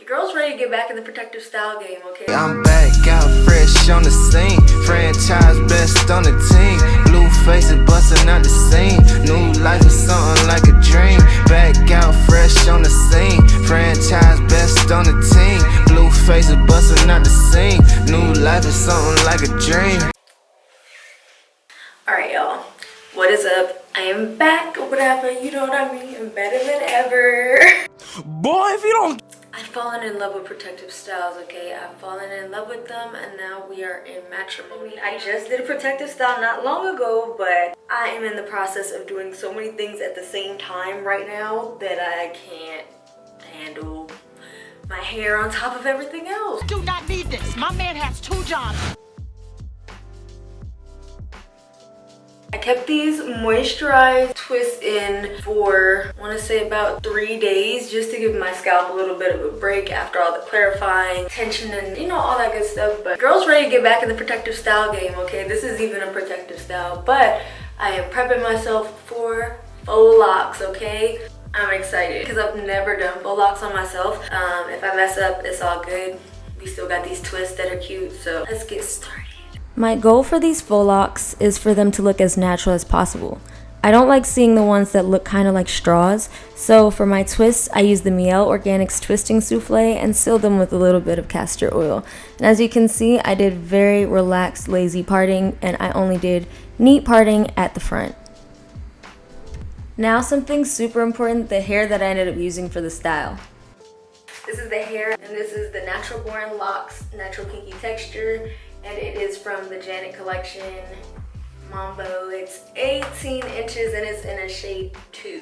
Girls ready to get back in the protective style game, okay? I'm back out fresh on the scene. Franchise best on the team. Blue faces busting out the scene. New life is something like a dream. Back out fresh on the scene. Franchise best on the team. Blue faces busting out the scene. New life is something like a dream. Alright, y'all. What is up? I am back or whatever, you know what I mean? I'm better than ever. Boy, if you don't... I've fallen in love with protective styles, okay? I've fallen in love with them and now we are in matrimony. I just did a protective style not long ago, but I am in the process of doing so many things at the same time right now that I can't handle my hair on top of everything else. Do not need this. My man has 2 jobs. I kept these moisturized twists in for, I want to say about 3 days, just to give my scalp a little bit of a break after all the clarifying, tension, and you know, all that good stuff. But girls ready to get back in the protective style game, okay? This is even a protective style, but I am prepping myself for faux locks, okay? I'm excited because I've never done faux locks on myself. If I mess up, it's all good. We still got these twists that are cute, so let's get started. My goal for these faux locks is for them to look as natural as possible. I don't like seeing the ones that look kind of like straws, so for my twists, I use the Miel Organics Twisting Souffle and seal them with a little bit of castor oil. And as you can see, I did very relaxed, lazy parting, and I only did neat parting at the front. Now something super important, the hair that I ended up using for the style. This is the hair, and this is the Natural Born Locks Natural Pinky Texture. And it is from the Janet collection, Mambo. It's 18 inches and it's in a shade 2.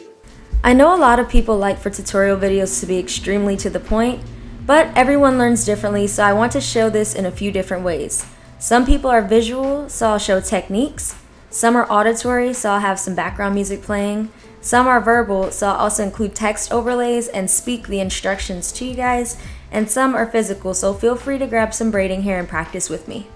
I know a lot of people like for tutorial videos to be extremely to the point, but everyone learns differently, so I want to show this in a few different ways. Some people are visual, so I'll show techniques. Some are auditory, so I'll have some background music playing. Some are verbal, so I'll also include text overlays and speak the instructions to you guys. And some are physical, so feel free to grab some braiding hair and practice with me.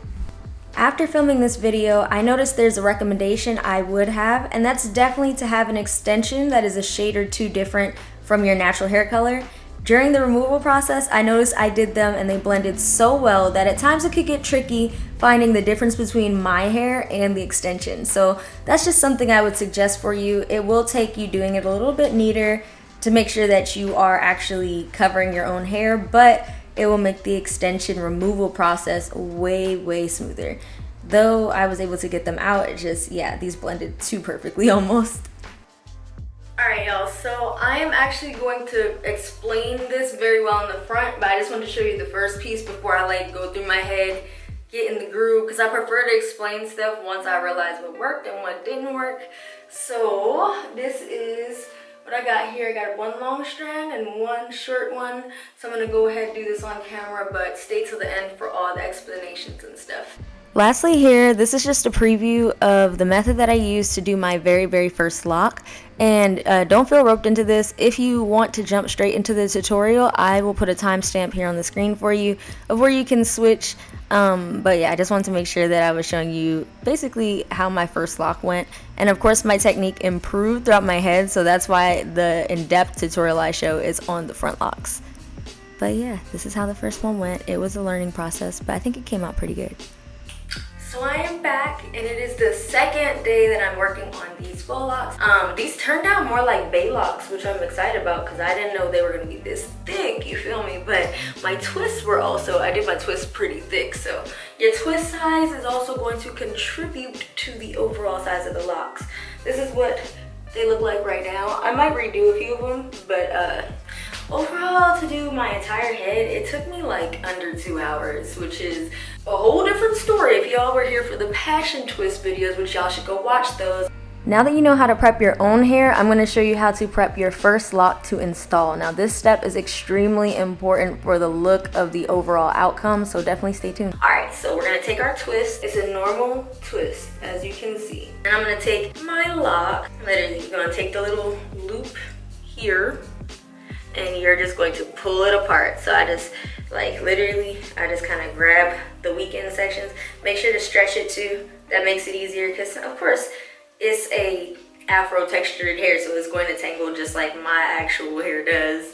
After filming this video, I noticed there's a recommendation I would have, and that's definitely to have an extension that is a shade or 2 different from your natural hair color. During the removal process, I noticed I did them and they blended so well that at times it could get tricky finding the difference between my hair and the extension. So that's just something I would suggest for you. It will take you doing it a little bit neater to make sure that you are actually covering your own hair, but it will make the extension removal process way smoother. Though I was able to get them out, it just, yeah, these blended too perfectly almost. Alright y'all, so I am actually going to explain this very well in the front, but I just want to show you the first piece before I like go through my head, get in the groove, because I prefer to explain stuff once I realize what worked and what didn't work. So this is what I got here. I got one long strand and one short one, so I'm going to go ahead and do this on camera, but stay till the end for all the explanations and stuff. Lastly here, this is just a preview of the method that I used to do my very first lock. And don't feel roped into this. If you want to jump straight into the tutorial, I will put a timestamp here on the screen for you of where you can switch. But yeah, I just wanted to make sure that I was showing you basically how my first lock went. And of course my technique improved throughout my head, so that's why the in-depth tutorial I show is on the front locks. But yeah, this is how the first one went. It was a learning process, but I think it came out pretty good. So I am back, and it is the second day that I'm working on these faux locks. These turned out more like bay locks, which I'm excited about because I didn't know they were gonna be this thick, you feel me? But my twists were also, I did my twists pretty thick, so your twist size is also going to contribute to the overall size of the locks. This is what they look like right now. I might redo a few of them, but overall, to do my entire head, it took me like under 2 hours, which is a whole different story. If y'all were here for the passion twist videos, which y'all should go watch those. Now that you know how to prep your own hair, I'm going to show you how to prep your first lock to install. Now this step is extremely important for the look of the overall outcome, so definitely stay tuned. Alright, so we're going to take our twist. It's a normal twist, as you can see. And I'm going to take my lock, literally you're going to take the little loop here, and you're just going to pull it apart. So I just like literally I just kind of grab the weak end sections. Make sure to stretch it too. That makes it easier because of course it's a afro textured hair, so it's going to tangle just like my actual hair does.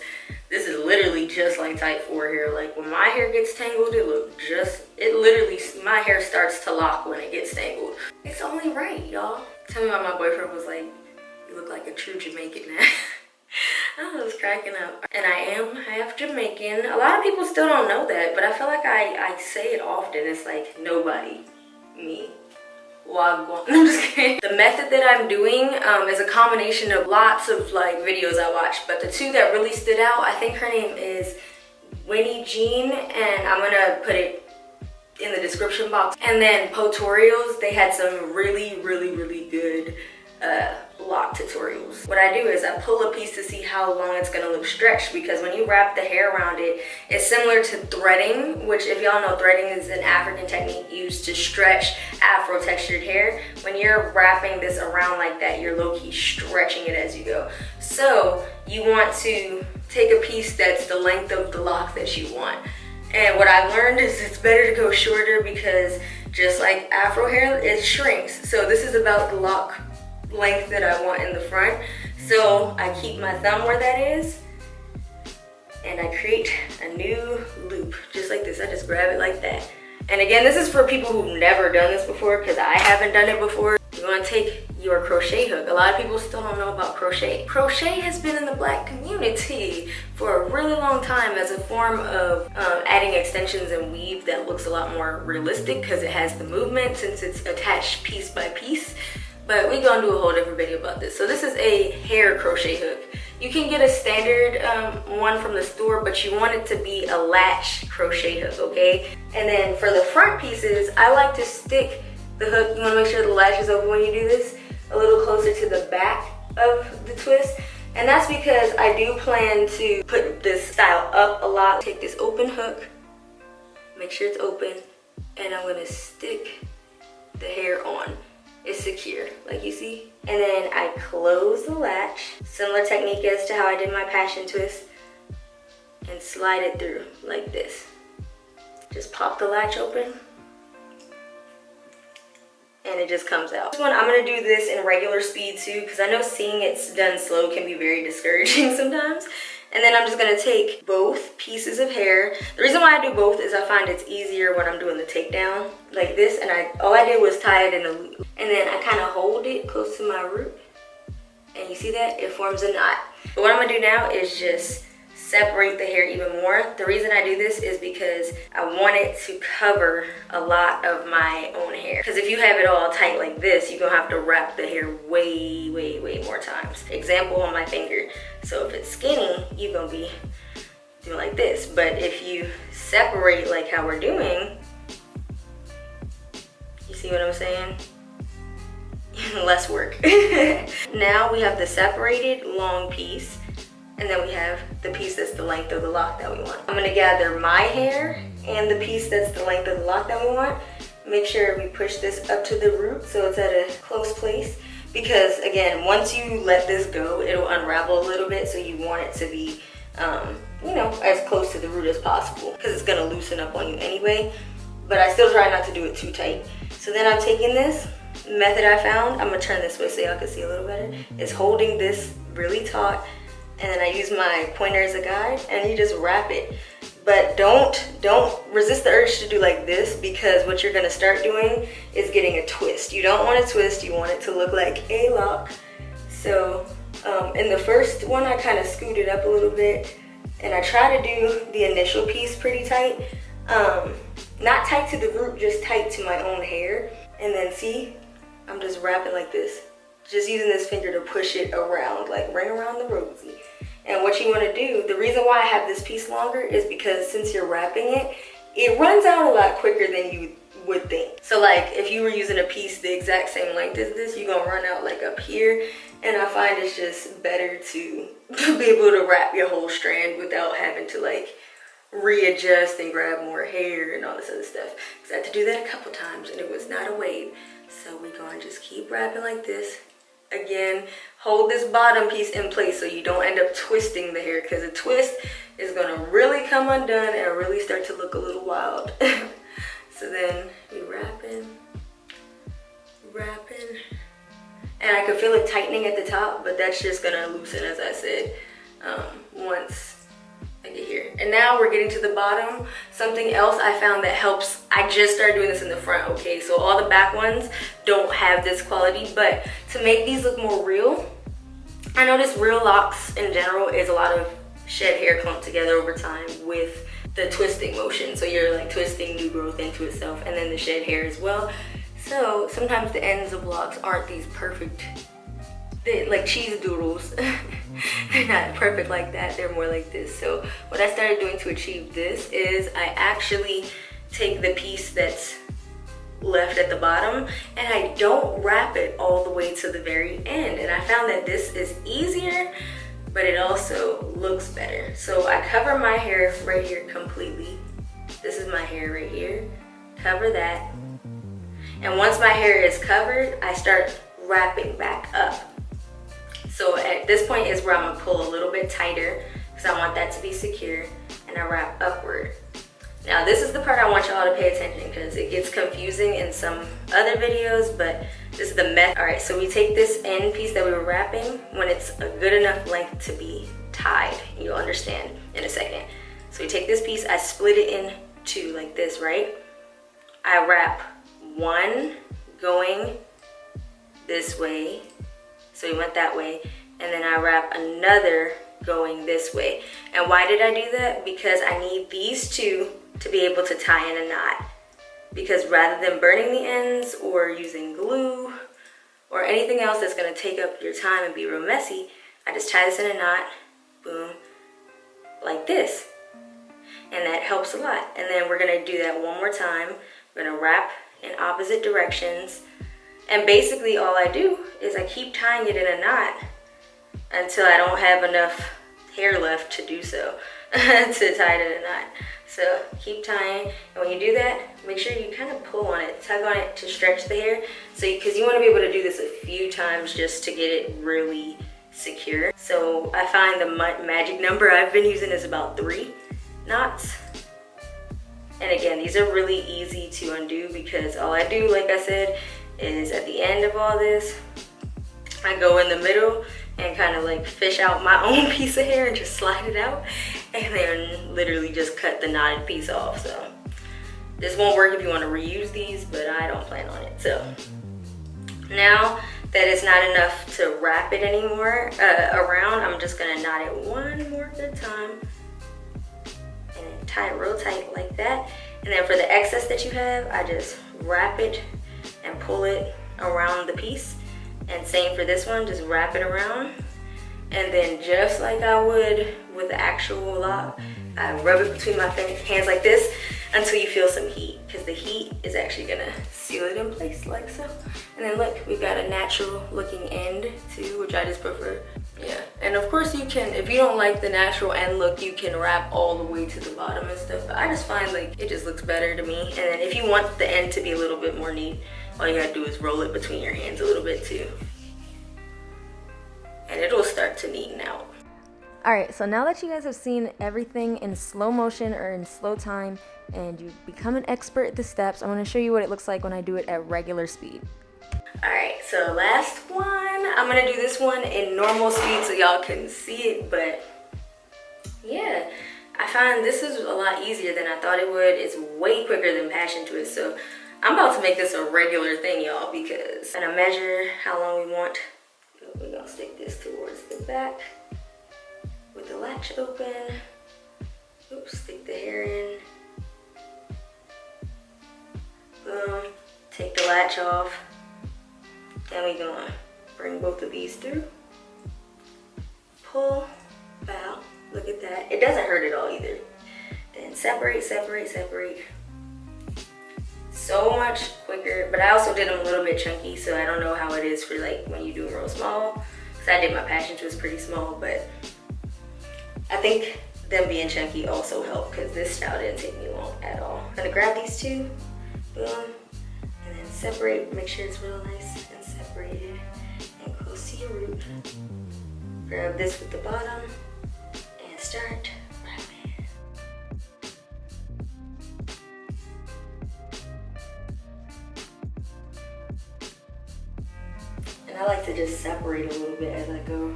This is literally just like type 4 hair. Like when my hair gets tangled, it literally, my hair starts to lock when it gets tangled. It's only right, y'all. Tell me why my boyfriend was like, you look like a true Jamaican now. I was cracking up. And I am half Jamaican. A lot of people still don't know that, but I feel like I say it often. It's like, nobody, me. Wagwan. I'm just kidding. The method that I'm doing is a combination of lots of like videos I watched, but the two that really stood out, I think her name is Winnie Jean, and I'm gonna put it in the description box. And then Potorials, they had some really good lock tutorials. What I do is I pull a piece to see how long it's gonna look stretched, because when you wrap the hair around it, it's similar to threading, which if y'all know, threading is an African technique used to stretch Afro textured hair. When you're wrapping this around like that, you're low-key stretching it as you go. So you want to take a piece that's the length of the lock that you want. And what I learned is it's better to go shorter, because just like Afro hair, it shrinks. So this is about the lock length that I want in the front. So I keep my thumb where that is, and I create a new loop just like this. I just grab it like that. And again, this is for people who've never done this before, because I haven't done it before. You want to take your crochet hook. A lot of people still don't know about crochet. Crochet has been in the Black community for a really long time as a form of adding extensions and weave that looks a lot more realistic, because it has the movement since it's attached piece by piece. But we're gonna do a whole different video about this. So this is a hair crochet hook. You can get a standard one from the store, but you want it to be a latch crochet hook, okay? And then for the front pieces, I like to stick the hook, you wanna make sure the latch is open when you do this, a little closer to the back of the twist. And that's because I do plan to put this style up a lot. Take this open hook, make sure it's open, and I'm gonna stick the hair on. It's secure, like you see. And then I close the latch, similar technique as to how I did my passion twist, and slide it through like this. Just pop the latch open, and it just comes out. This one, I'm gonna do this in regular speed too, because I know seeing it done slow can be very discouraging sometimes. And then I'm just gonna take both pieces of hair. The reason why I do both is I find it's easier when I'm doing the takedown like this, and all I did was tie it in a loop. And then I kind of hold it close to my root, and you see that? It forms a knot. But what I'm gonna do now is just separate the hair even more. The reason I do this is because I want it to cover a lot of my own hair. Because if you have it all tight like this, you're gonna have to wrap the hair way more times. Example on my finger. So if it's skinny, you're gonna be doing like this. But if you separate like how we're doing, you see what I'm saying? Less work. Now we have the separated long piece, and then we have the piece that's the length of the lock that we want. I'm gonna gather my hair and the piece that's the length of the lock that we want. Make sure we push this up to the root so it's at a close place. Because again, once you let this go, it'll unravel a little bit, so you want it to be, you know, as close to the root as possible, because it's gonna loosen up on you anyway. But I still try not to do it too tight. So then I'm taking this method I found, I'm gonna turn this way so y'all can see a little better. It's holding this really taut, and then I use my pointer as a guide, and you just wrap it. But don't resist the urge to do like this, because what you're gonna start doing is getting a twist. You don't want a twist, you want it to look like a lock. So in the first one, I kind of scoot it up a little bit, and I try to do the initial piece pretty tight. Not tight to the root, just tight to my own hair. And then see, I'm just wrapping like this. Just using this finger to push it around, like ring around the rosy. And what you want to do, the reason why I have this piece longer is because since you're wrapping it, it runs out a lot quicker than you would think. So like if you were using a piece the exact same length as this, you're gonna run out like up here. And I find it's just better to be able to wrap your whole strand without having to like readjust and grab more hair and all this other stuff. Because I had to do that a couple times and it was not a wave. So we're gonna just keep wrapping like this. Again, hold this bottom piece in place so you don't end up twisting the hair, because a twist is gonna really come undone and really start to look a little wild. So then we wrapping, and I can feel it tightening at the top, but that's just gonna loosen, as I said, once like here. And now we're getting to the bottom. Something else I found that helps, I just started doing this in the front, okay? So all the back ones don't have this quality, but to make these look more real, I noticed real locks in general is a lot of shed hair clumped together over time with the twisting motion. So you're like twisting new growth into itself, and then the shed hair as well. So sometimes the ends of locks aren't these perfect, like cheese doodles. They're not perfect like that, they're more like this. So what I started doing to achieve this is I actually take the piece that's left at the bottom and I don't wrap it all the way to the very end. And I found that this is easier, but it also looks better. So I cover my hair right here completely. This is my hair right here. Cover that. And once my hair is covered, I start wrapping back up. So at this point is where I'm gonna pull a little bit tighter because I want that to be secure, and I wrap upward. Now this is the part I want y'all to pay attention because it gets confusing in some other videos, but this is the method. All right, so we take this end piece that we were wrapping when it's a good enough length to be tied. You'll understand in a second. So we take this piece, I split it in two like this, right? I wrap one going this way. So we went that way, and then I wrap another going this way. And why did I do that? Because I need these two to be able to tie in a knot. Because rather than burning the ends or using glue or anything else that's gonna take up your time and be real messy, I just tie this in a knot, boom, like this. And that helps a lot. And then we're gonna do that one more time. We're gonna wrap in opposite directions. And basically all I do is I keep tying it in a knot until I don't have enough hair left to do so, to tie it in a knot. So keep tying, and when you do that, make sure you kind of pull on it, tug on it to stretch the hair. So, because you want to be able to do this a few times just to get it really secure. So I find the magic number I've been using is about 3 knots. And again, these are really easy to undo because all I do, like I said, is at the end of all this, I go in the middle and kind of like fish out my own piece of hair and just slide it out, and then literally just cut the knotted piece off. So this won't work if you want to reuse these, but I don't plan on it. So now that it's not enough to wrap it anymore around, I'm just gonna knot it one more good time and then tie it real tight like that. And then for the excess that you have, I just wrap it and pull it around the piece. And same for this one, just wrap it around. And then just like I would with the actual lock, I rub it between my hands like this until you feel some heat, because the heat is actually gonna seal it in place like so. And then look, we've got a natural looking end too, which I just prefer. Yeah, and of course you can, if you don't like the natural end look, you can wrap all the way to the bottom and stuff. But I just find like it just looks better to me. And then if you want the end to be a little bit more neat, all you gotta do is roll it between your hands a little bit too. And it'll start to neaten out. Alright, so now that you guys have seen everything in slow motion or in slow time and you've become an expert at the steps, I'm going to show you what it looks like when I do it at regular speed. Alright, so last one. I'm going to do this one in normal speed so y'all can see it, but yeah, I find this is a lot easier than I thought it would. It's way quicker than passion twist, so I'm about to make this a regular thing, y'all, because I'm going to measure how long we want. We're going to stick this towards the back with the latch open. Oops, stick the hair in. Boom, take the latch off. Then we're going to bring both of these through. Pull, bow, look at that. It doesn't hurt at all either. Then separate, separate, separate. So much quicker, but I also did them a little bit chunky, so I don't know how it is for like when you do them real small, because I did my passion twist pretty small, but I think them being chunky also helped because this style didn't take me long at all. I'm gonna grab these two, boom, and then separate, make sure it's real nice and separated and close to your root. Grab this with the bottom and start wrapping. And I like to just separate a little bit as I go,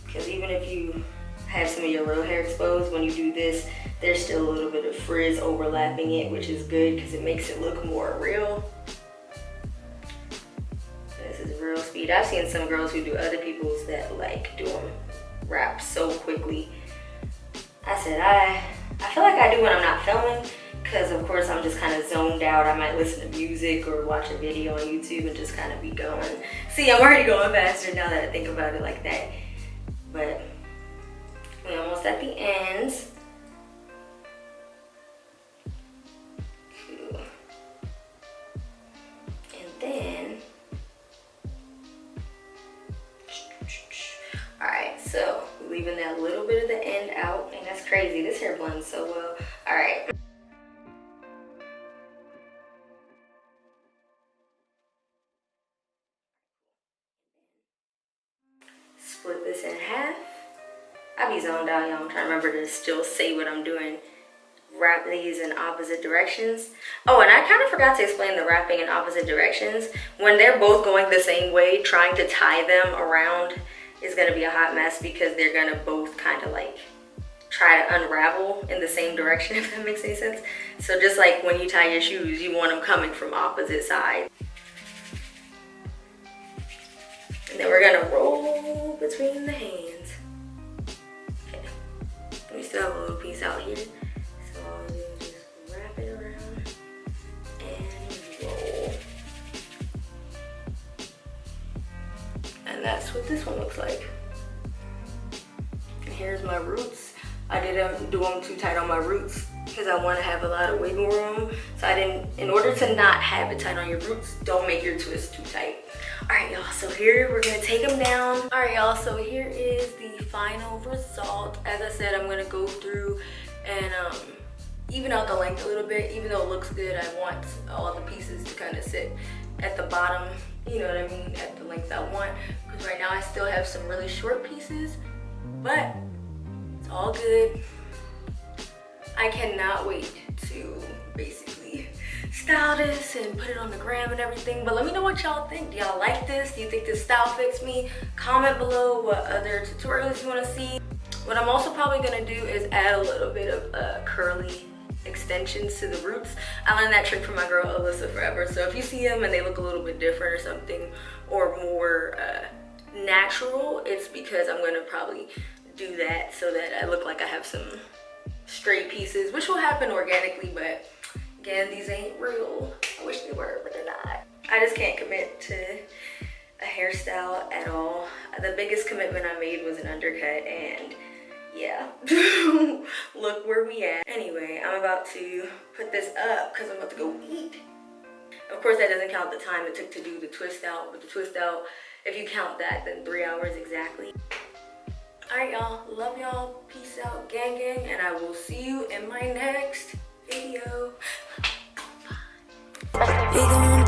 because even if you have some of your real hair exposed. When you do this, there's still a little bit of frizz overlapping it, which is good because it makes it look more real. This is real speed. I've seen some girls who do other people's that like do them wraps so quickly. I said I feel like I do when I'm not filming, because of course I'm just kind of zoned out. I might listen to music or watch a video on YouTube and just kind of be going. See, I'm already going faster now that I think about it like that. But we're almost at the ends. Cool. And then, all right, so leaving that little bit of the end out. And that's crazy, this hair blends so well. All right. Split this in half. I be zoned out, y'all. I'm trying to remember to still say what I'm doing. Wrap these in opposite directions. Oh, and I kind of forgot to explain the wrapping in opposite directions. When they're both going the same way, trying to tie them around is gonna be a hot mess because they're gonna both kind of like try to unravel in the same direction, if that makes any sense. So just like when you tie your shoes, you want them coming from opposite sides. And then we're gonna roll between the hands. Okay. We still have a little piece out here. So all we do is just wrap it around and roll. And that's what this one looks like. And here's my roots. I didn't do them too tight on my roots because I want to have a lot of wiggle room. So I didn't, in order to not have it tight on your roots, don't make your twist too tight. All right, y'all, so here we're gonna take them down. All right, y'all, so here is the final result. As I said, I'm gonna go through and even out the length a little bit. Even though it looks good, I want all the pieces to kind of sit at the bottom, you know what I mean, at the length I want. Because right now I still have some really short pieces, but it's all good. I cannot wait to basically style this and put it on the gram and everything. But let me know what y'all think. Do y'all like this? Do you think this style fits me? Comment below what other tutorials you want to see. What I'm also probably going to do is add a little bit of curly extensions to the roots. I learned that trick from my girl Alyssa forever. So if you see them and they look a little bit different or something, or more natural, it's because I'm going to probably do that so that I look like I have some straight pieces, which will happen organically, but again, these ain't real. I wish they were, but they're not. I just can't commit to a hairstyle at all. The biggest commitment I made was an undercut, and yeah, look where we at. Anyway, I'm about to put this up because I'm about to go eat. Of course, that doesn't count the time it took to do the twist out, but the twist out, if you count that, then 3 hours exactly. All right, y'all, love y'all, peace out, gang gang, and I will see you in my next video. Bye.